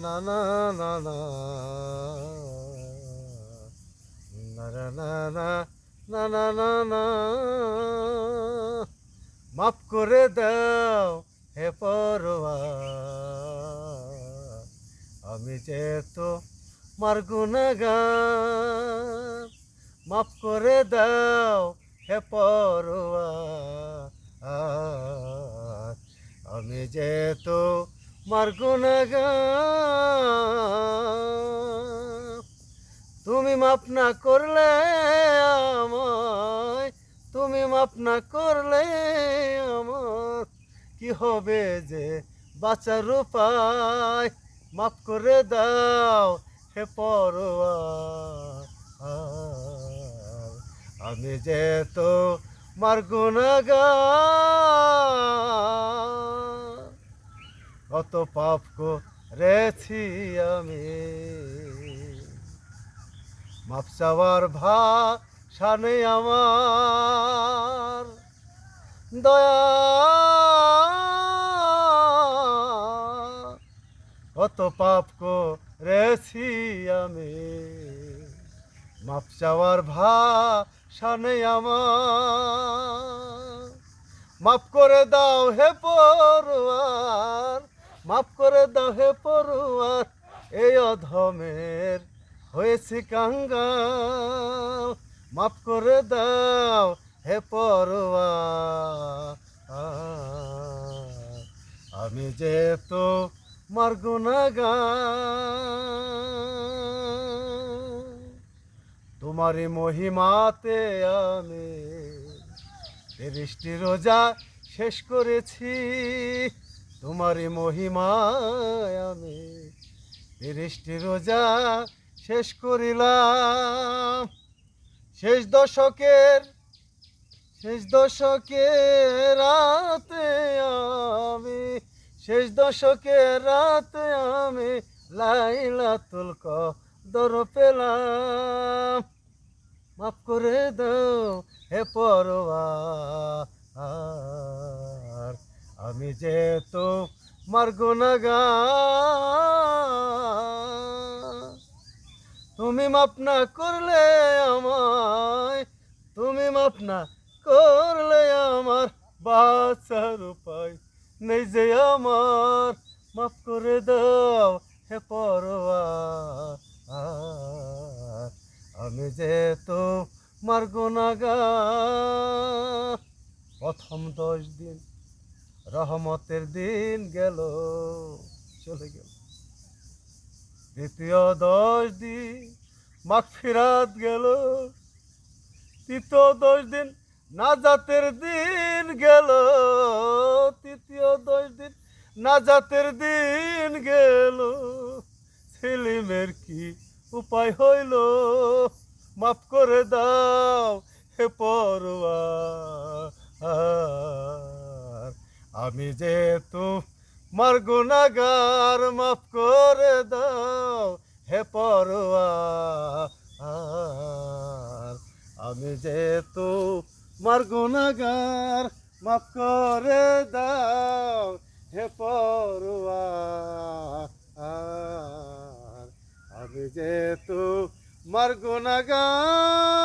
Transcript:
না না না না না না না না না না না না মাফ করে দাও হে পরওয়ার, আমি যে তো মার গুনাহগার। মাফ করে দাও হে পরওয়ার, আমি যে তো মার গুনাহগার। তুমি মাফ না করলে আমায়, তুমি মাফ না করলে আমার কি হবে যে বাঁচার উপায়। মাফ করে দাও হে পরওয়ার, আমি যে তো মার গুনাহগার। কত পাপ করেছি আমি, মাপ চাওয়ার ভাষা নেই আমার। দয়া কত পাপ করেছি আমি, মাপ চাওয়ার ভাষা নেই আমার। মাফ করে দাও হে পরওয়ার, মাফ করে দাও হে পরওয়ার, এই অধমের হয়েছি কাঙ্গাল। মাফ করে দাও হে পরওয়ার, আমি যে তো মার গুনাহগার। তোমারই মহিমাতে আমি 30টি রোজা শেষ করেছি, তোমারই মহিমায় আমি 30টি রোজা শেষ করিলাম। শেষ দশকের রাতে আমি, শেষ দশকের রাতে আমি লাইলাতুল কদর পেলাম। মাফ করে দাও হে পরওয়ার, আমি যে তো মার গুনাহগার। তুমি মাফ না করলে আমায়, তুমি মাফ না করলে আমার বাঁচার উপায় নেই যে আমার। মাফ করে দাও হে পরওয়ার, আমি যে তো মার গুনাহগার। প্রথম 10 দিন রহমতের দিন গেল, চলে গেল। দ্বিতীয় 10 দিন মাগফিরাত গেল। তৃতীয় 10 দিন নাজাতের দিন গেল। তৃতীয় 10 দিন নাজাতের দিন গেল। সেলিমের কি উপায় হইল? মাফ করে দাও হে পরওয়ার, আমি যে তোমার গুনাহগার। মাফ করে দাও হে পরওয়ার, আমি যে তোমার গুনাহগার। মাফ করে দাও হে পরওয়ার, আমি যে তোমার গুনাহগার।